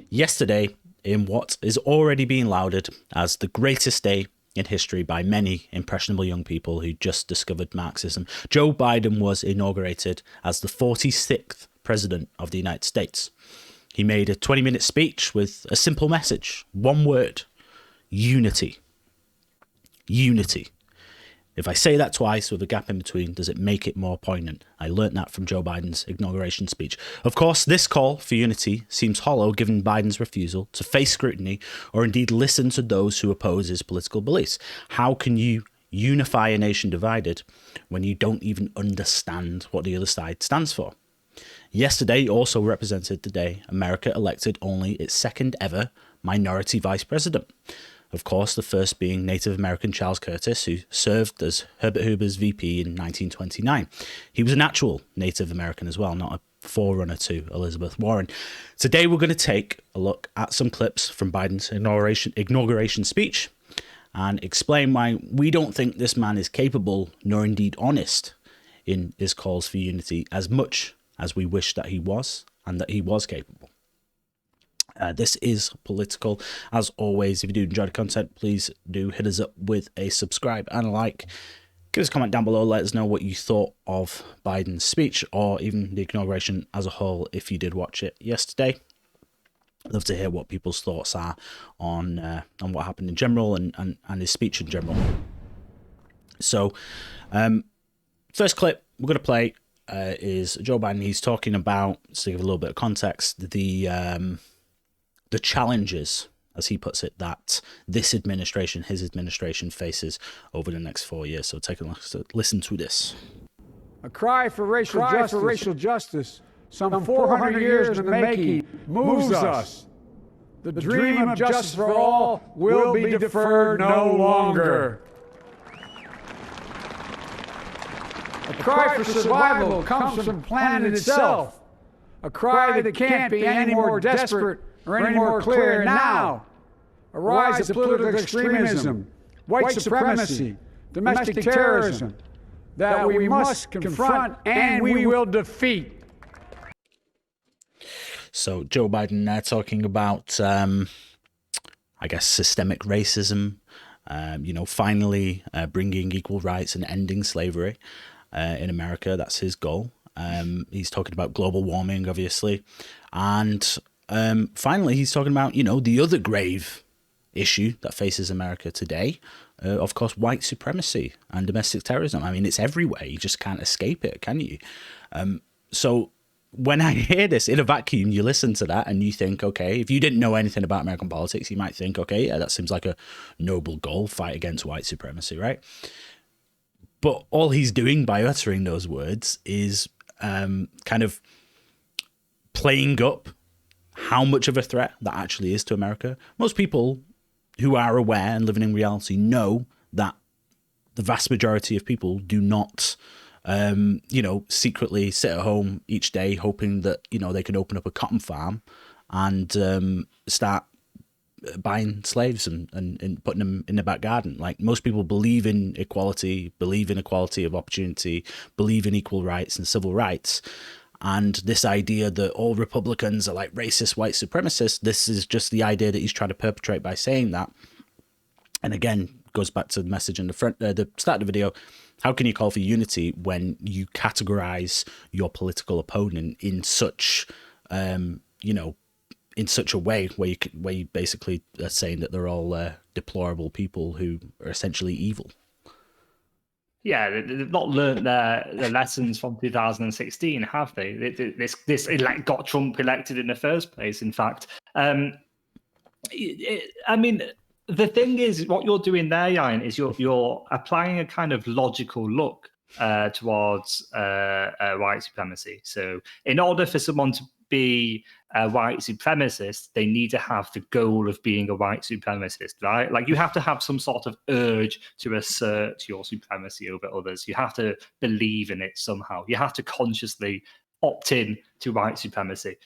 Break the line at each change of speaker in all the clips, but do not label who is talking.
Yesterday, in what is already being lauded as the greatest day in history by many impressionable young people who just discovered Marxism, Joe Biden was inaugurated as the 46th President of the United States. He made a 20-minute speech with a simple message, one word: unity. Unity. If I say that twice with a gap in between, does it make it more poignant? I learnt that from Joe Biden's inauguration speech. Of course, this call for unity seems hollow given Biden's refusal to face scrutiny or indeed listen to those who oppose his political beliefs. How can you unify a nation divided when you don't even understand what the other side stands for? Yesterday also represented the day America elected only its second ever minority vice president. Of course, the first being Native American Charles Curtis, who served as Herbert Hoover's VP in 1929. He was an actual Native American as well, not a forerunner to Elizabeth Warren. Today, we're going to take a look at some clips from Biden's inauguration speech and explain why we don't think this man is capable, nor indeed honest, in his calls for unity as much as we wish that he was, and that he was capable. This is Political. As always, if you do enjoy the content, please do hit us up with a subscribe and a like. Give us a comment down below. Let us know what you thought of Biden's speech or even the inauguration as a whole if you did watch it yesterday. I'd love to hear what people's thoughts are on what happened in general and his speech in general. So, first clip we're going to play is Joe Biden. He's talking about, to give a little bit of context, the challenges, as he puts it, that this administration, his administration, faces over the next 4 years. So take a listen to this.
A cry for racial justice, some 400 years in the making, moves us. The dream of justice for all will be deferred no longer. A cry for survival comes from the planet itself. A cry that can't be any more desperate or any more clear now. A rise of political extremism, white supremacy, domestic terrorism that we must confront and we will defeat.
So Joe Biden there talking about, I guess, systemic racism, finally bringing equal rights and ending slavery in America. That's his goal. He's talking about global warming, obviously. And finally, he's talking about, the other grave issue that faces America today. Of course, white supremacy and domestic terrorism. I mean, it's everywhere. You just can't escape it, can you? So when I hear this in a vacuum, you listen to that and you think, okay, if you didn't know anything about American politics, you might think, okay, yeah, that seems like a noble goal, fight against white supremacy, right? But all he's doing by uttering those words is kind of playing up how much of a threat that actually is to America. Most people who are aware and living in reality know that the vast majority of people do not, secretly sit at home each day hoping that, they can open up a cotton farm and start buying slaves and putting them in the back garden. Like, most people believe in equality, believe in equality of opportunity, believe in equal rights and civil rights. And this idea that all Republicans are like racist white supremacists, this is just the idea that he's trying to perpetrate by saying that. And again, goes back to the message in the start of the video. How can you call for unity when you categorize your political opponent in such, in such a way where you basically are saying that they're all deplorable people who are essentially evil?
Yeah, they've not learned their lessons from 2016, have they? This got Trump elected in the first place, in fact. I mean, the thing is, what you're doing there, Jan, is you're applying a kind of logical look towards white supremacy. So in order for someone to be a white supremacist, they need to have the goal of being a white supremacist, right? Like, you have to have some sort of urge to assert your supremacy over others. You have to believe in it somehow. You have to consciously opt in to white supremacy.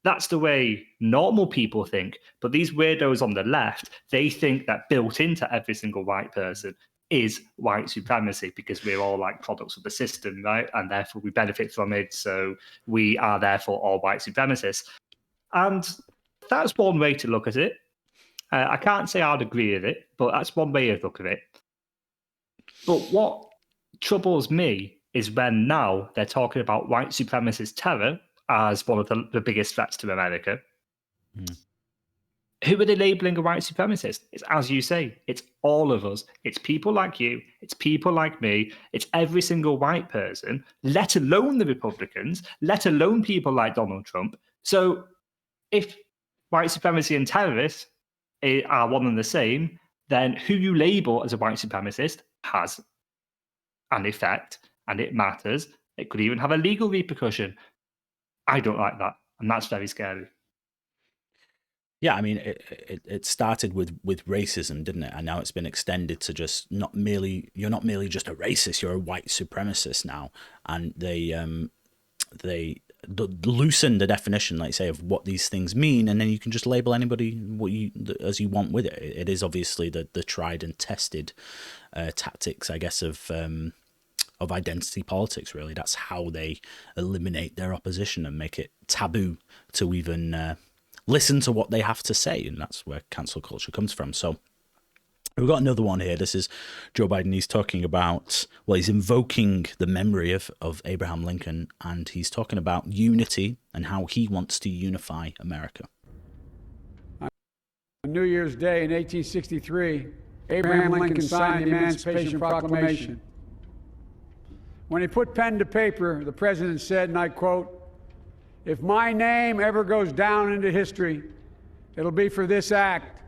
That's the way normal people think. But these weirdos on the left, they think that built into every single white person is white supremacy, because we're all like products of the system, right? And therefore we benefit from it. So we are therefore all white supremacists. And that's one way to look at it. I can't say I'd agree with it, but that's one way to look at it. But what troubles me is when now they're talking about white supremacist terror as one of the biggest threats to America. Who are they labeling a white supremacist? It's, as you say, it's all of us. It's people like you. It's people like me. It's every single white person, let alone the Republicans, let alone people like Donald Trump. So if white supremacy and terrorists are one and the same, then who you label as a white supremacist has an effect, and it matters. It could even have a legal repercussion. I don't like that, and that's very scary.
Yeah, I mean, it started with racism, didn't it? And now it's been extended to just you're not merely just a racist, you're a white supremacist now. And they loosen the definition, like say, of what these things mean, and then you can just label anybody as you want with it. It is obviously the tried and tested tactics, I guess, of identity politics. Really, that's how they eliminate their opposition and make it taboo to even listen to what they have to say, and that's where cancel culture comes from. So we've got another one here. This is Joe Biden. He's talking about, well, he's invoking the memory of Abraham Lincoln, and he's talking about unity and how he wants to unify America.
On New Year's Day in 1863, Abraham Lincoln signed the Emancipation Proclamation. When he put pen to paper, the president said, and I quote, "If my name ever goes down into history, it'll be for this act,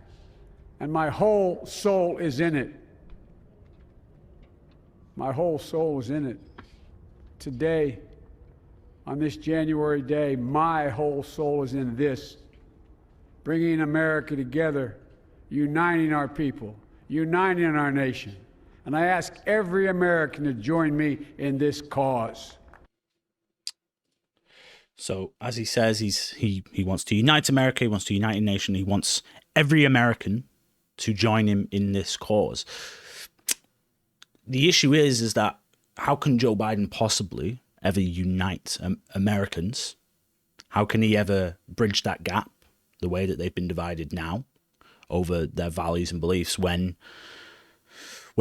and my whole soul is in it." My whole soul is in it. Today, on this January day, my whole soul is in this, bringing America together, uniting our people, uniting our nation. And I ask every American to join me in this cause.
So, as he says, he wants to unite America, he wants to unite a nation, he wants every American to join him in this cause. The issue is that how can Joe Biden possibly ever unite Americans? How can he ever bridge that gap the way that they've been divided now over their values and beliefs when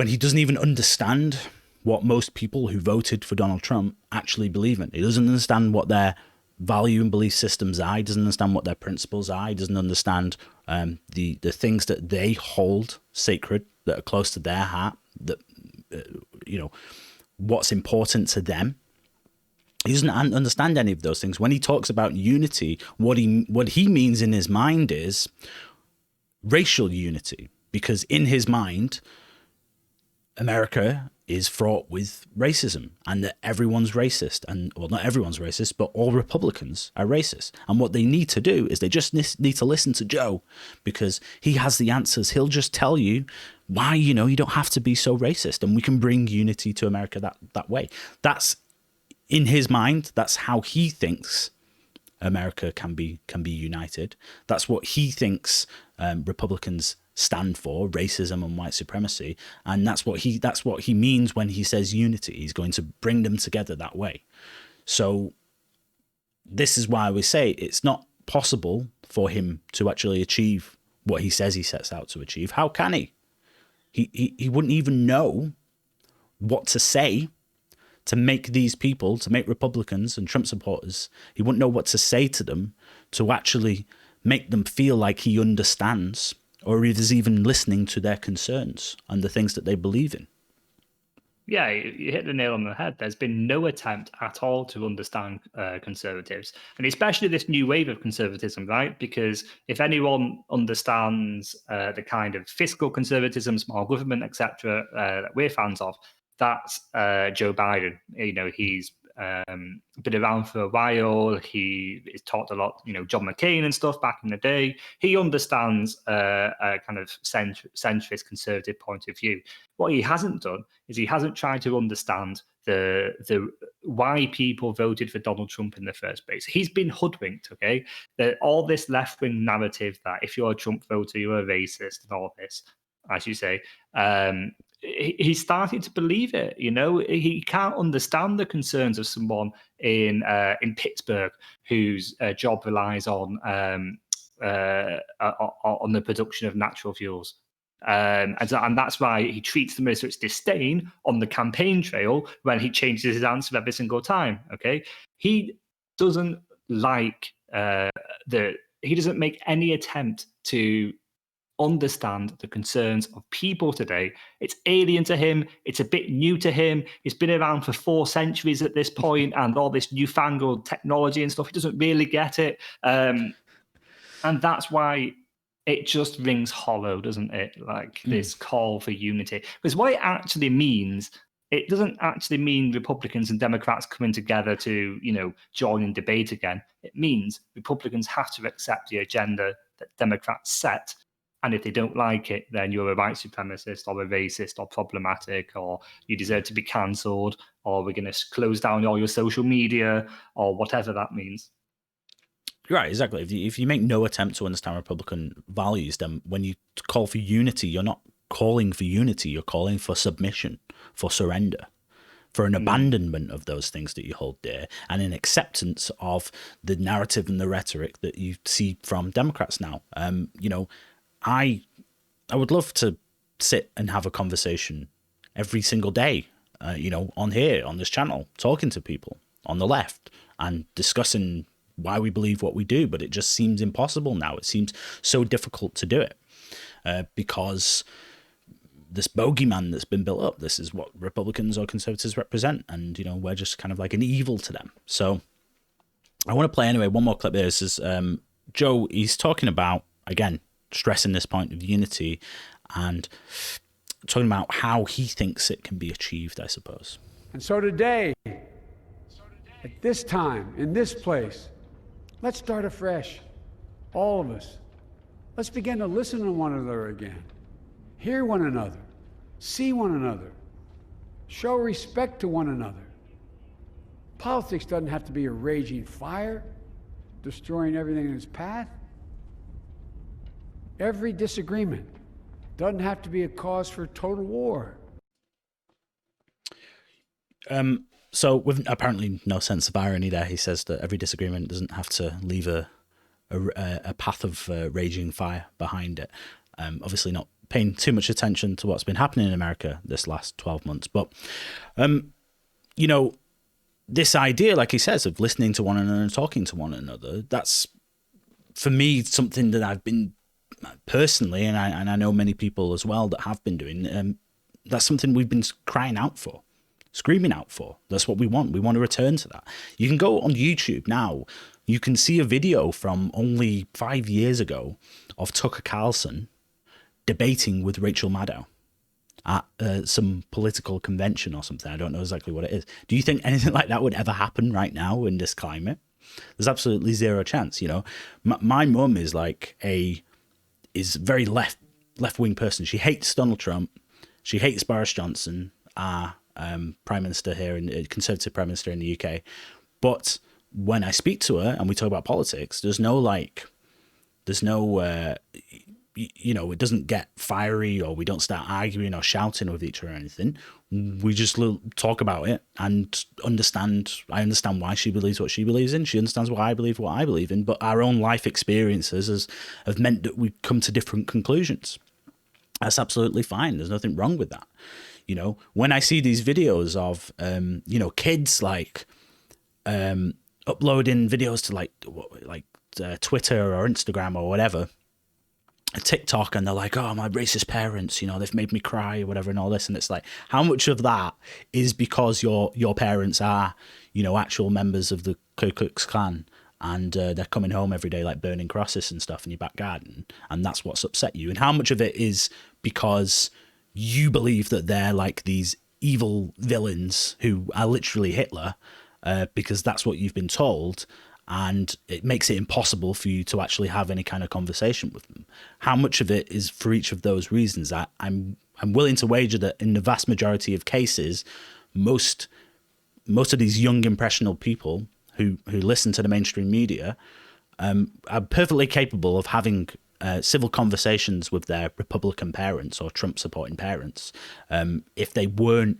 he doesn't even understand what most people who voted for Donald Trump actually believe in? He doesn't understand what their value and belief systems are. He doesn't understand what their principles are. He doesn't understand the things that they hold sacred, that are close to their heart, that what's important to them. He doesn't understand any of those things. When he talks about unity, what he means in his mind is racial unity, because in his mind, America is fraught with racism, and that everyone's racist, and well, not everyone's racist, but all Republicans are racist. And what they need to do is they just need to listen to Joe, because he has the answers. He'll just tell you why, you don't have to be so racist, and we can bring unity to America that way. That's in his mind. That's how he thinks America can be united. That's what he thinks Republicans stand for, racism and white supremacy, and that's what he means when he says unity. He's going to bring them together that way. So this is why we say it's not possible for him to actually achieve what he says he sets out to achieve. How can he? He wouldn't even know what to say to make these people, to make Republicans and Trump supporters, he wouldn't know what to say to them to actually make them feel like he understands, or is even listening to their concerns and the things that they believe in.
Yeah, you hit the nail on the head. There's been no attempt at all to understand conservatives, and especially this new wave of conservatism, right? Because if anyone understands the kind of fiscal conservatism, small government, etc., that we're fans of, that's Joe Biden. He's been around for a while. He's talked a lot, John McCain and stuff back in the day. He understands a kind of centrist conservative point of view. What he hasn't done is he hasn't tried to understand the why people voted for Donald Trump in the first place. He's been hoodwinked, okay? All this left-wing narrative that if you're a Trump voter, you're a racist and all this, as you say, he's starting to believe it. He can't understand the concerns of someone in Pittsburgh whose job relies on on the production of natural fuels. And that's why he treats them with such disdain on the campaign trail when he changes his answer every single time. Okay, he doesn't like he doesn't make any attempt to understand the concerns of people today. It's alien to him. It's a bit new to him. He's been around for 4 centuries at this point, and all this newfangled technology and stuff. He doesn't really get it, and that's why it just rings hollow, doesn't it? Like this call for unity. Because what it actually means, it doesn't actually mean Republicans and Democrats coming together to, join in debate again. It means Republicans have to accept the agenda that Democrats set. And if they don't like it, then you're a white supremacist or a racist or problematic, or you deserve to be cancelled, or we're going to close down all your social media, or whatever that means.
Right, exactly. If you make no attempt to understand Republican values, then when you call for unity, you're not calling for unity, you're calling for submission, for surrender, for an abandonment of those things that you hold dear, and an acceptance of the narrative and the rhetoric that you see from Democrats now. I would love to sit and have a conversation every single day, on here, on this channel, talking to people on the left and discussing why we believe what we do, but it just seems impossible now. It seems so difficult to do it because this bogeyman that's been built up, this is what Republicans or conservatives represent, and we're just kind of like an evil to them. So I want to play anyway one more clip there. This is Joe. He's talking about, again, stressing this point of unity and talking about how he thinks it can be achieved, I suppose.
And so today, at this time, in this place, let's start afresh, all of us. Let's begin to listen to one another again, hear one another, see one another, show respect to one another. Politics doesn't have to be a raging fire, destroying everything in its path. Every disagreement doesn't have to be a cause for total war.
So with apparently no sense of irony there, he says that every disagreement doesn't have to leave a path of raging fire behind it. Obviously not paying too much attention to what's been happening in America this last 12 months. But, this idea, like he says, of listening to one another and talking to one another, that's, for me, something that I've been personally, and I know many people as well that have been doing, that's something we've been crying out for, screaming out for. That's what we want. We want to return to that. You can go on YouTube now. You can see a video from only 5 years ago of Tucker Carlson debating with Rachel Maddow at some political convention or something. I don't know exactly what it is. Do you think anything like that would ever happen right now in this climate? There's absolutely zero chance. My mum is like is very left-wing person. She hates Donald Trump. She hates Boris Johnson, our prime minister here, and conservative prime minister in the UK. But when I speak to her and we talk about politics, it doesn't get fiery, or we don't start arguing or shouting with each other or anything. We just talk about it and understand. I understand why she believes what she believes in. She understands why I believe what I believe in. But our own life experiences have meant that we come to different conclusions. That's absolutely fine. There's nothing wrong with that. When I see these videos of, kids like uploading videos to Twitter or Instagram or whatever, TikTok, and they're like, oh, my racist parents, they've made me cry or whatever and all this. And it's like, how much of that is because your parents are, actual members of the Ku Klux Klan, and they're coming home every day like burning crosses and stuff in your back garden, and that's what's upset you? And how much of it is because you believe that they're like these evil villains who are literally Hitler, because that's what you've been told, and it makes it impossible for you to actually have any kind of conversation with them? How much of it is for each of those reasons? I'm willing to wager that in the vast majority of cases, most of these young, impressionable people who listen to the mainstream media are perfectly capable of having civil conversations with their Republican parents or Trump-supporting parents, if they weren't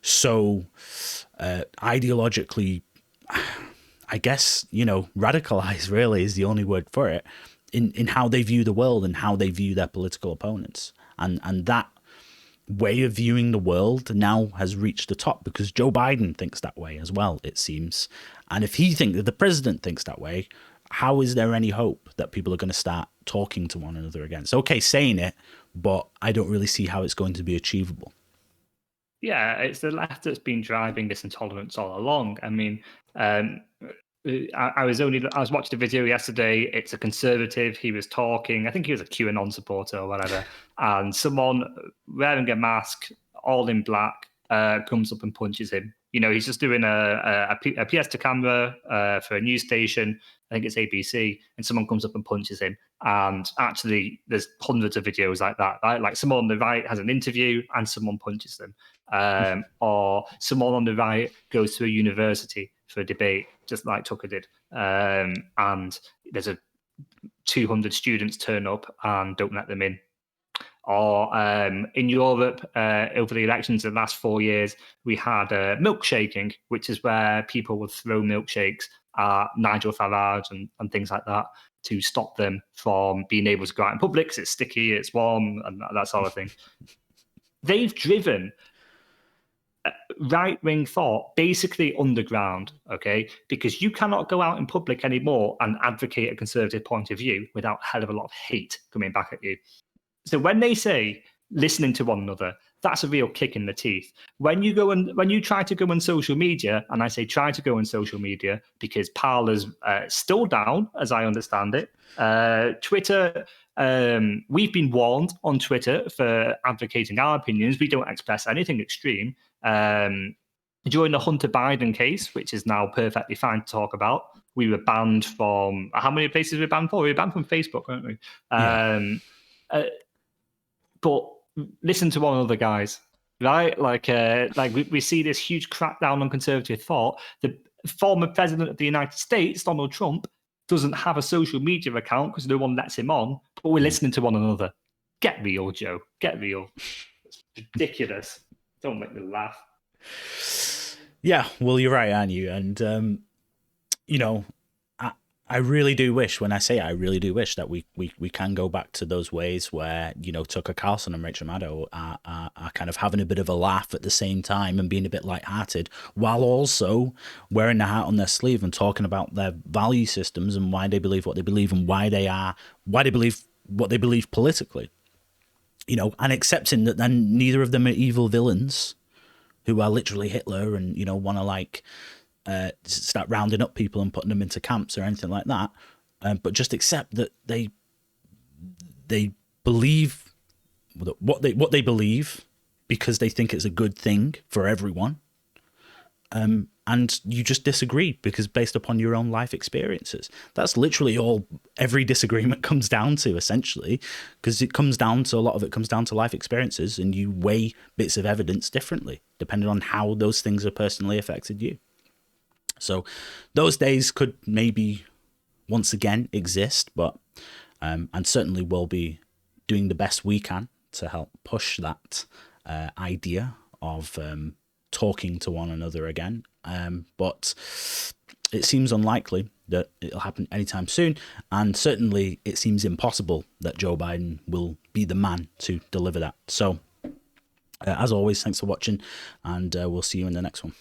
so ideologically, I guess, radicalized really is the only word for it, in how they view the world and how they view their political opponents. And that way of viewing the world now has reached the top because Joe Biden thinks that way as well, it seems. And if he thinks that the president thinks that way, how is there any hope that people are going to start talking to one another again? It's okay saying it, but I don't really see how it's going to be achievable.
Yeah, it's the left that's been driving this intolerance all along. I mean, I was watching a video yesterday. It's a conservative. He was talking. I think he was a QAnon supporter or whatever. And someone wearing a mask, all in black, comes up and punches him. You know, he's just doing a PS to camera for a news station. I think it's ABC, and someone comes up and punches him. And actually, there's hundreds of videos like that. Right? Like someone on the right has an interview and someone punches them, or someone on the right goes to a university for a debate, just like Tucker did, and there's 200 students turn up and don't let them in. Or in Europe, over the elections in the last 4 years, we had milkshaking, which is where people would throw milkshakes at Nigel Farage and things like that to stop them from being able to go out in public because it's sticky, it's warm, and that sort of thing. They've driven right-wing thought basically underground, okay? Because you cannot go out in public anymore and advocate a conservative point of view without a hell of a lot of hate coming back at you. So when they say listening to one another, that's a real kick in the teeth. When you try to go on social media, and I say try to go on social media because Parler's still down, as I understand it. Twitter, we've been warned on Twitter for advocating our opinions. We don't express anything extreme. During the Hunter Biden case, which is now perfectly fine to talk about, we were banned from how many places we were banned for? We were banned from Facebook, weren't we? Yeah. But listen to one another, guys, right? Like we see this huge crackdown on conservative thought. The former president of the United States, Donald Trump, doesn't have a social media account because no one lets him on, but we're listening to one another. Get real, Joe. Get real. It's ridiculous. Don't make me laugh.
Yeah, well, you're right, aren't you? And, you know, I really do wish, when I say I really do wish, that we can go back to those ways where, you know, Tucker Carlson and Rachel Maddow are kind of having a bit of a laugh at the same time and being a bit lighthearted, while also wearing their heart on their sleeve and talking about their value systems and why they believe what they believe and why they believe what they believe politically. You know, and accepting that then neither of them are evil villains who are literally Hitler and, you know, want to start rounding up people and putting them into camps or anything like that, but just accept that they believe what they believe because they think it's a good thing for everyone, and you just disagree because based upon your own life experiences. That's literally all every disagreement comes down to, essentially, because a lot of it comes down to life experiences, and you weigh bits of evidence differently depending on how those things have personally affected you. So those days could maybe once again exist, but and certainly we'll be doing the best we can to help push that idea of talking to one another again. But it seems unlikely that it'll happen anytime soon, and certainly it seems impossible that Joe Biden will be the man to deliver that. So as always, thanks for watching, and we'll see you in the next one.